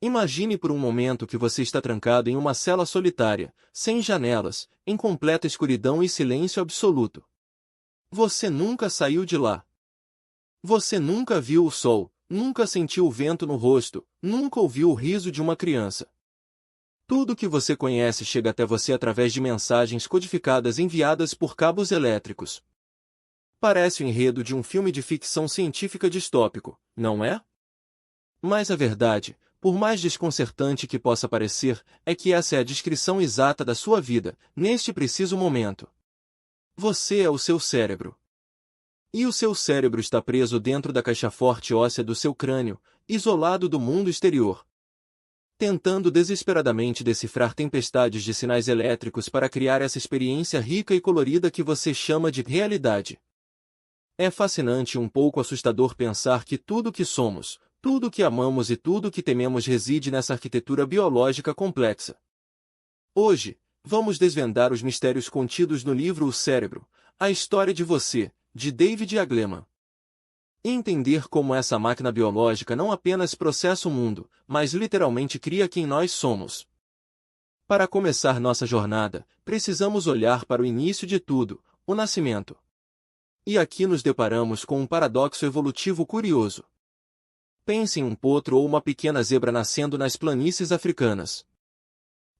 Imagine por um momento que você está trancado em uma cela solitária, sem janelas, em completa escuridão e silêncio absoluto. Você nunca saiu de lá. Você nunca viu o sol, nunca sentiu o vento no rosto, nunca ouviu o riso de uma criança. Tudo que você conhece chega até você através de mensagens codificadas enviadas por cabos elétricos. Parece o enredo de um filme de ficção científica distópico, não é? Mas a verdade, por mais desconcertante que possa parecer, é que essa é a descrição exata da sua vida, neste preciso momento. Você é o seu cérebro. E o seu cérebro está preso dentro da caixa forte óssea do seu crânio, isolado do mundo exterior, tentando desesperadamente decifrar tempestades de sinais elétricos para criar essa experiência rica e colorida que você chama de realidade. É fascinante e um pouco assustador pensar que tudo o que somos, tudo o que amamos e tudo o que tememos reside nessa arquitetura biológica complexa. Hoje, vamos desvendar os mistérios contidos no livro O Cérebro, a história de você, de David A. Gleaman. E entender como essa máquina biológica não apenas processa o mundo, mas literalmente cria quem nós somos. Para começar nossa jornada, precisamos olhar para o início de tudo, o nascimento. E aqui nos deparamos com um paradoxo evolutivo curioso. Pense em um potro ou uma pequena zebra nascendo nas planícies africanas.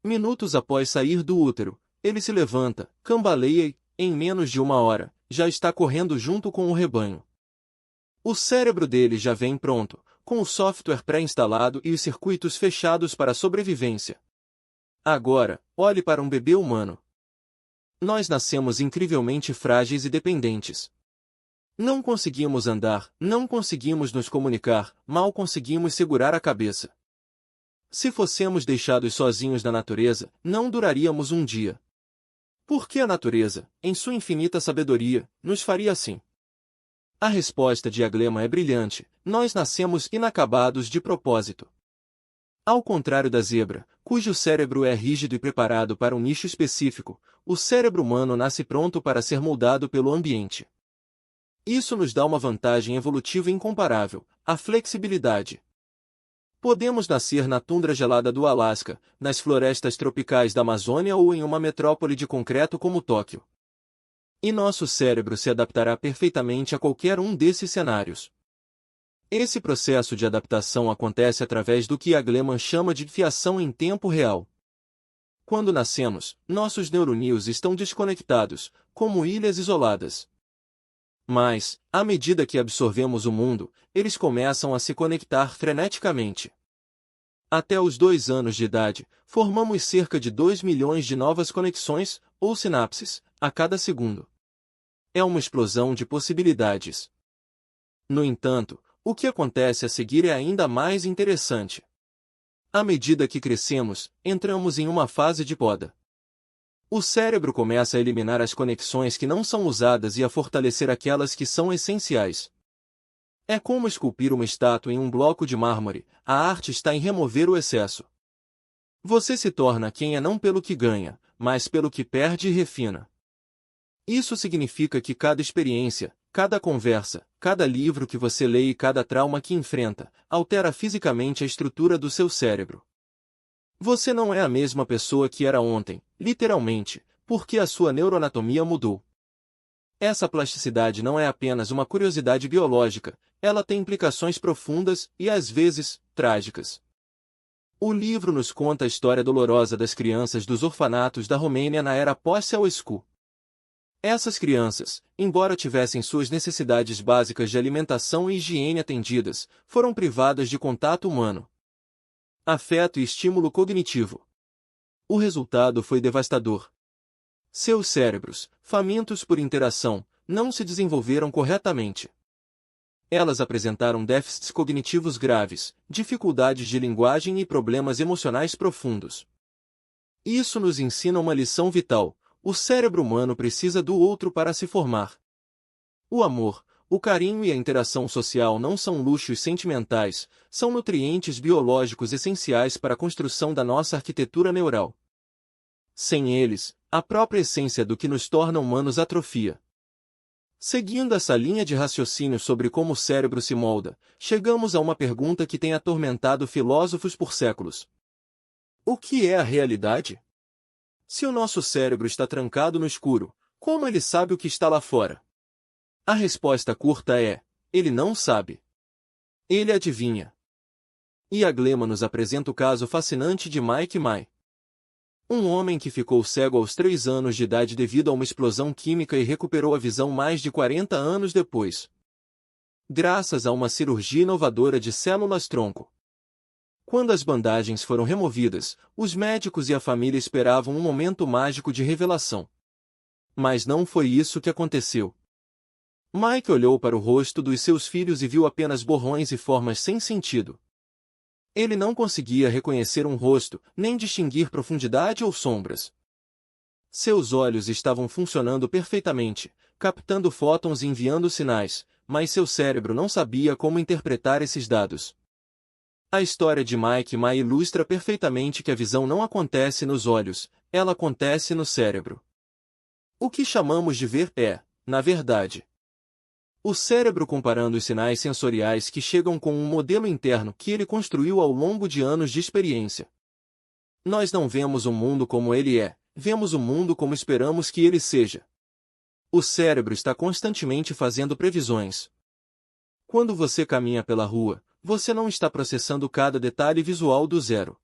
Minutos após sair do útero, ele se levanta, cambaleia e, em menos de uma hora, já está correndo junto com o rebanho. O cérebro dele já vem pronto, com o software pré-instalado e os circuitos fechados para a sobrevivência. Agora, olhe para um bebê humano. Nós nascemos incrivelmente frágeis e dependentes. Não conseguimos andar, não conseguimos nos comunicar, mal conseguimos segurar a cabeça. Se fôssemos deixados sozinhos na natureza, não duraríamos um dia. Por que a natureza, em sua infinita sabedoria, nos faria assim? A resposta de Gleaman é brilhante: nós nascemos inacabados de propósito. Ao contrário da zebra, cujo cérebro é rígido e preparado para um nicho específico, o cérebro humano nasce pronto para ser moldado pelo ambiente. Isso nos dá uma vantagem evolutiva incomparável: a flexibilidade. Podemos nascer na tundra gelada do Alasca, nas florestas tropicais da Amazônia ou em uma metrópole de concreto como Tóquio. E nosso cérebro se adaptará perfeitamente a qualquer um desses cenários. Esse processo de adaptação acontece através do que Gleaman chama de fiação em tempo real. Quando nascemos, nossos neurônios estão desconectados, como ilhas isoladas. Mas, à medida que absorvemos o mundo, eles começam a se conectar freneticamente. Até os 2 anos de idade, formamos cerca de 2 milhões de novas conexões, ou sinapses, a cada segundo. É uma explosão de possibilidades. No entanto, o que acontece a seguir é ainda mais interessante. À medida que crescemos, entramos em uma fase de poda. O cérebro começa a eliminar as conexões que não são usadas e a fortalecer aquelas que são essenciais. É como esculpir uma estátua em um bloco de mármore: a arte está em remover o excesso. Você se torna quem é não pelo que ganha, mas pelo que perde e refina. Isso significa que cada experiência, cada conversa, cada livro que você lê e cada trauma que enfrenta, altera fisicamente a estrutura do seu cérebro. Você não é a mesma pessoa que era ontem, literalmente, porque a sua neuroanatomia mudou. Essa plasticidade não é apenas uma curiosidade biológica, ela tem implicações profundas e, às vezes, trágicas. O livro nos conta a história dolorosa das crianças dos orfanatos da Romênia na era pós-Ceausescu. Essas crianças, embora tivessem suas necessidades básicas de alimentação e higiene atendidas, foram privadas de contato humano, afeto e estímulo cognitivo. O resultado foi devastador. Seus cérebros, famintos por interação, não se desenvolveram corretamente. Elas apresentaram déficits cognitivos graves, dificuldades de linguagem e problemas emocionais profundos. Isso nos ensina uma lição vital: o cérebro humano precisa do outro para se formar. O amor, o carinho e a interação social não são luxos sentimentais, são nutrientes biológicos essenciais para a construção da nossa arquitetura neural. Sem eles, a própria essência do que nos torna humanos atrofia. Seguindo essa linha de raciocínio sobre como o cérebro se molda, chegamos a uma pergunta que tem atormentado filósofos por séculos. O que é a realidade? Se o nosso cérebro está trancado no escuro, como ele sabe o que está lá fora? A resposta curta é: ele não sabe. Ele adivinha. Ian Gleman nos apresenta o caso fascinante de Mike Mai. Um homem que ficou cego aos 3 anos de idade devido a uma explosão química e recuperou a visão mais de 40 anos depois. Graças a uma cirurgia inovadora de células-tronco. Quando as bandagens foram removidas, os médicos e a família esperavam um momento mágico de revelação. Mas não foi isso que aconteceu. Mike olhou para o rosto dos seus filhos e viu apenas borrões e formas sem sentido. Ele não conseguia reconhecer um rosto, nem distinguir profundidade ou sombras. Seus olhos estavam funcionando perfeitamente, captando fótons e enviando sinais, mas seu cérebro não sabia como interpretar esses dados. A história de Mike Mai ilustra perfeitamente que a visão não acontece nos olhos, ela acontece no cérebro. O que chamamos de ver é, na verdade, o cérebro comparando os sinais sensoriais que chegam com um modelo interno que ele construiu ao longo de anos de experiência. Nós não vemos o mundo como ele é, vemos o mundo como esperamos que ele seja. O cérebro está constantemente fazendo previsões. Quando você caminha pela rua, você não está processando cada detalhe visual do zero.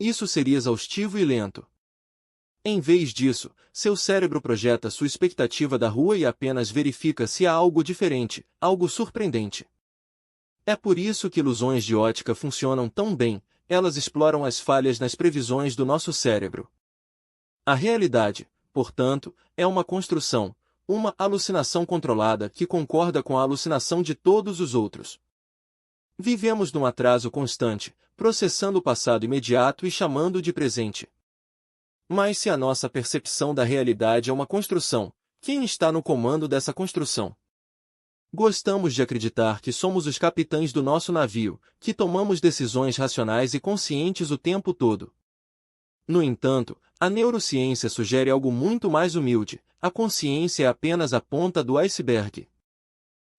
Isso seria exaustivo e lento. Em vez disso, seu cérebro projeta sua expectativa da rua e apenas verifica se há algo diferente, algo surpreendente. É por isso que ilusões de ótica funcionam tão bem, elas exploram as falhas nas previsões do nosso cérebro. A realidade, portanto, é uma construção, uma alucinação controlada que concorda com a alucinação de todos os outros. Vivemos num atraso constante, processando o passado imediato e chamando-o de presente. Mas se a nossa percepção da realidade é uma construção, quem está no comando dessa construção? Gostamos de acreditar que somos os capitães do nosso navio, que tomamos decisões racionais e conscientes o tempo todo. No entanto, a neurociência sugere algo muito mais humilde: a consciência é apenas a ponta do iceberg.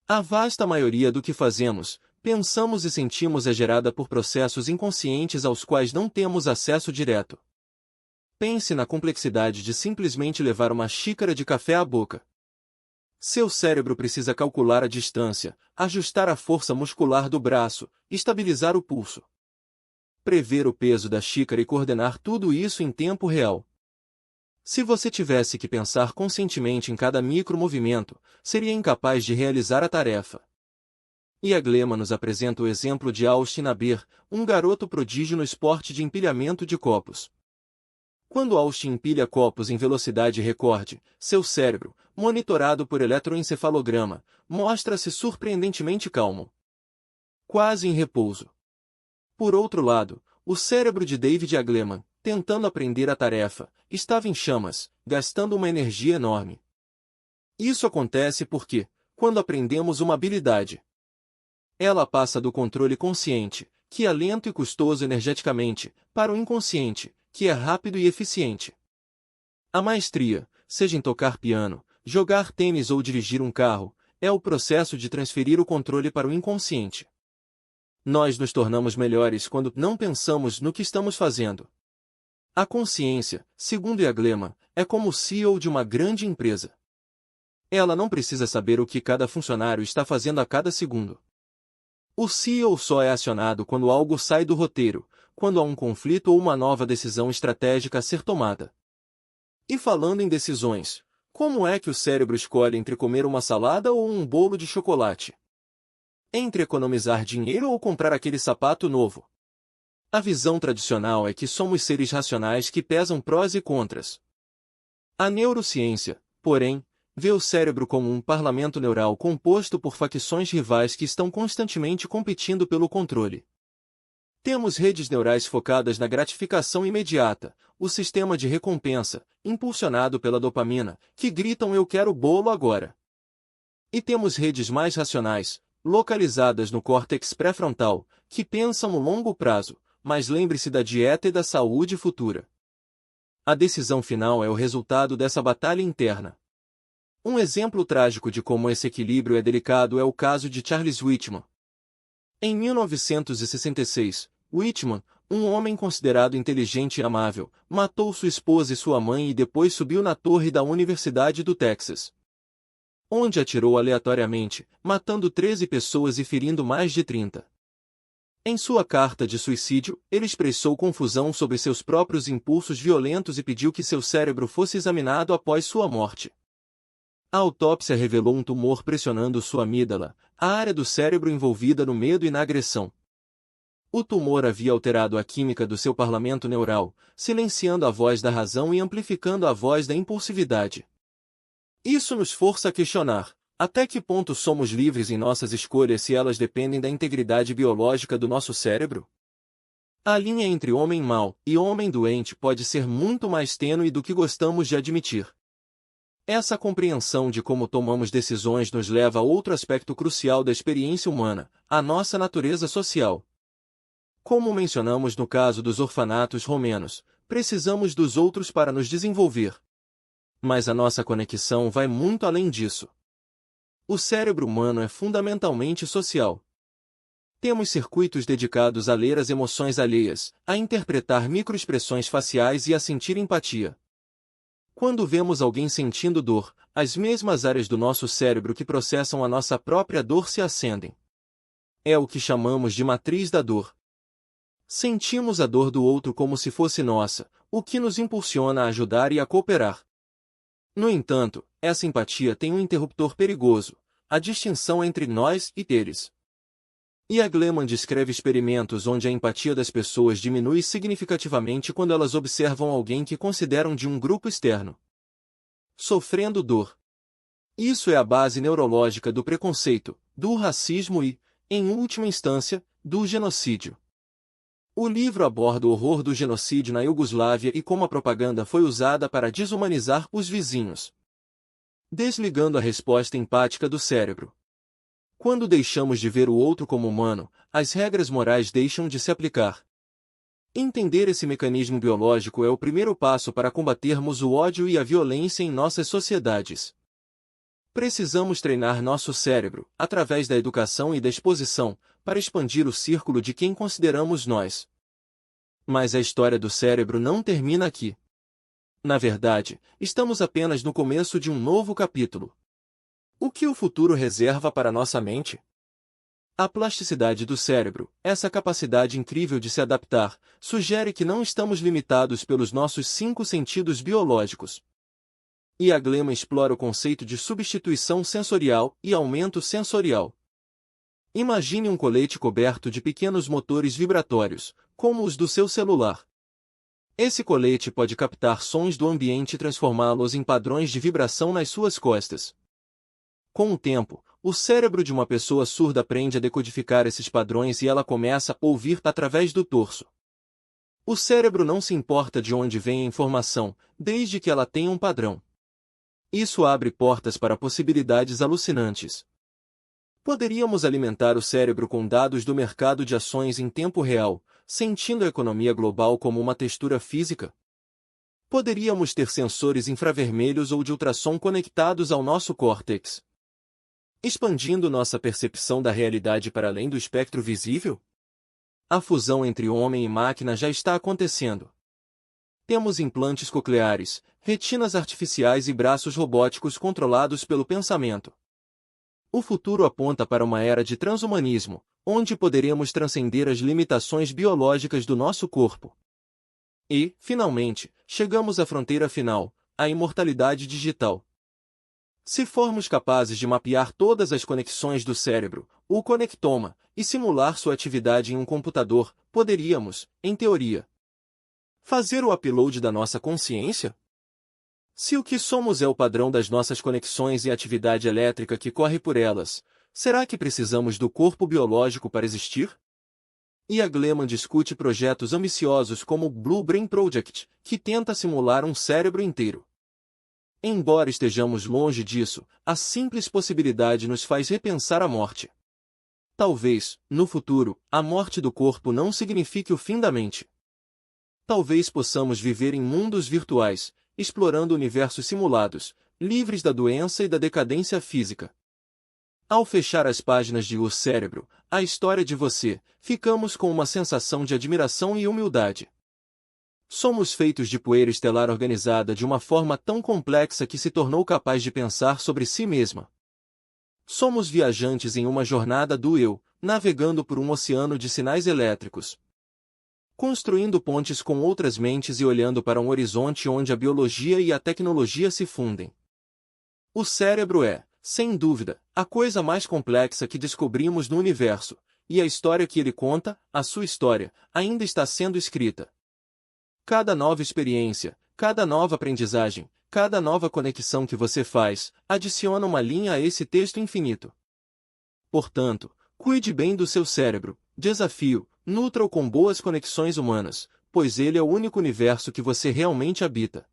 A vasta maioria do que fazemos, pensamos e sentimos é gerada por processos inconscientes aos quais não temos acesso direto. Pense na complexidade de simplesmente levar uma xícara de café à boca. Seu cérebro precisa calcular a distância, ajustar a força muscular do braço, estabilizar o pulso, prever o peso da xícara e coordenar tudo isso em tempo real. Se você tivesse que pensar conscientemente em cada micromovimento, seria incapaz de realizar a tarefa. Ian Gleman nos apresenta o exemplo de Austin Aber, um garoto prodígio no esporte de empilhamento de copos. Quando Austin empilha copos em velocidade recorde, seu cérebro, monitorado por eletroencefalograma, mostra-se surpreendentemente calmo, quase em repouso. Por outro lado, o cérebro de David Gleman, tentando aprender a tarefa, estava em chamas, gastando uma energia enorme. Isso acontece porque, quando aprendemos uma habilidade, ela passa do controle consciente, que é lento e custoso energeticamente, para o inconsciente, que é rápido e eficiente. A maestria, seja em tocar piano, jogar tênis ou dirigir um carro, é o processo de transferir o controle para o inconsciente. Nós nos tornamos melhores quando não pensamos no que estamos fazendo. A consciência, segundo Ian Gleman, é como o CEO de uma grande empresa. Ela não precisa saber o que cada funcionário está fazendo a cada segundo. O CEO só é acionado quando algo sai do roteiro, quando há um conflito ou uma nova decisão estratégica a ser tomada. E falando em decisões, como é que o cérebro escolhe entre comer uma salada ou um bolo de chocolate? Entre economizar dinheiro ou comprar aquele sapato novo? A visão tradicional é que somos seres racionais que pesam prós e contras. A neurociência, porém, vê o cérebro como um parlamento neural composto por facções rivais que estão constantemente competindo pelo controle. Temos redes neurais focadas na gratificação imediata, o sistema de recompensa, impulsionado pela dopamina, que gritam "eu quero bolo agora". E temos redes mais racionais, localizadas no córtex pré-frontal, que pensam no longo prazo, mas lembre-se da dieta e da saúde futura. A decisão final é o resultado dessa batalha interna. Um exemplo trágico de como esse equilíbrio é delicado é o caso de Charles Whitman. Em 1966, Whitman, um homem considerado inteligente e amável, matou sua esposa e sua mãe e depois subiu na torre da Universidade do Texas, onde atirou aleatoriamente, matando 13 pessoas e ferindo mais de 30. Em sua carta de suicídio, ele expressou confusão sobre seus próprios impulsos violentos e pediu que seu cérebro fosse examinado após sua morte. A autópsia revelou um tumor pressionando sua amígdala, a área do cérebro envolvida no medo e na agressão. O tumor havia alterado a química do seu parlamento neural, silenciando a voz da razão e amplificando a voz da impulsividade. Isso nos força a questionar: até que ponto somos livres em nossas escolhas se elas dependem da integridade biológica do nosso cérebro? A linha entre homem mau e homem doente pode ser muito mais tênue do que gostamos de admitir. Essa compreensão de como tomamos decisões nos leva a outro aspecto crucial da experiência humana, a nossa natureza social. Como mencionamos no caso dos orfanatos romenos, precisamos dos outros para nos desenvolver. Mas a nossa conexão vai muito além disso. O cérebro humano é fundamentalmente social. Temos circuitos dedicados a ler as emoções alheias, a interpretar microexpressões faciais e a sentir empatia. Quando vemos alguém sentindo dor, as mesmas áreas do nosso cérebro que processam a nossa própria dor se acendem. É o que chamamos de matriz da dor. Sentimos a dor do outro como se fosse nossa, o que nos impulsiona a ajudar e a cooperar. No entanto, essa empatia tem um interruptor perigoso: a distinção entre nós e eles. Ian Gleman descreve experimentos onde a empatia das pessoas diminui significativamente quando elas observam alguém que consideram de um grupo externo sofrendo dor. Isso é a base neurológica do preconceito, do racismo e, em última instância, do genocídio. O livro aborda o horror do genocídio na Iugoslávia e como a propaganda foi usada para desumanizar os vizinhos, desligando a resposta empática do cérebro. Quando deixamos de ver o outro como humano, as regras morais deixam de se aplicar. Entender esse mecanismo biológico é o primeiro passo para combatermos o ódio e a violência em nossas sociedades. Precisamos treinar nosso cérebro, através da educação e da exposição, para expandir o círculo de quem consideramos nós. Mas a história do cérebro não termina aqui. Na verdade, estamos apenas no começo de um novo capítulo. O que o futuro reserva para nossa mente? A plasticidade do cérebro, essa capacidade incrível de se adaptar, sugere que não estamos limitados pelos nossos 5 sentidos biológicos. Ian Gleman explora o conceito de substituição sensorial e aumento sensorial. Imagine um colete coberto de pequenos motores vibratórios, como os do seu celular. Esse colete pode captar sons do ambiente e transformá-los em padrões de vibração nas suas costas. Com o tempo, o cérebro de uma pessoa surda aprende a decodificar esses padrões e ela começa a ouvir através do torso. O cérebro não se importa de onde vem a informação, desde que ela tenha um padrão. Isso abre portas para possibilidades alucinantes. Poderíamos alimentar o cérebro com dados do mercado de ações em tempo real, sentindo a economia global como uma textura física? Poderíamos ter sensores infravermelhos ou de ultrassom conectados ao nosso córtex, expandindo nossa percepção da realidade para além do espectro visível? A fusão entre homem e máquina já está acontecendo. Temos implantes cocleares, retinas artificiais e braços robóticos controlados pelo pensamento. O futuro aponta para uma era de transhumanismo, onde poderemos transcender as limitações biológicas do nosso corpo. E, finalmente, chegamos à fronteira final, a imortalidade digital. Se formos capazes de mapear todas as conexões do cérebro, o conectoma, e simular sua atividade em um computador, poderíamos, em teoria, fazer o upload da nossa consciência? Se o que somos é o padrão das nossas conexões e a atividade elétrica que corre por elas, será que precisamos do corpo biológico para existir? Ian Gleman discute projetos ambiciosos como o Blue Brain Project, que tenta simular um cérebro inteiro. Embora estejamos longe disso, a simples possibilidade nos faz repensar a morte. Talvez, no futuro, a morte do corpo não signifique o fim da mente. Talvez possamos viver em mundos virtuais, explorando universos simulados, livres da doença e da decadência física. Ao fechar as páginas de O Cérebro, a história de você, ficamos com uma sensação de admiração e humildade. Somos feitos de poeira estelar organizada de uma forma tão complexa que se tornou capaz de pensar sobre si mesma. Somos viajantes em uma jornada do eu, navegando por um oceano de sinais elétricos, construindo pontes com outras mentes e olhando para um horizonte onde a biologia e a tecnologia se fundem. O cérebro é, sem dúvida, a coisa mais complexa que descobrimos no universo, e a história que ele conta, a sua história, ainda está sendo escrita. Cada nova experiência, cada nova aprendizagem, cada nova conexão que você faz, adiciona uma linha a esse texto infinito. Portanto, cuide bem do seu cérebro, desafie-o, nutra-o com boas conexões humanas, pois ele é o único universo que você realmente habita.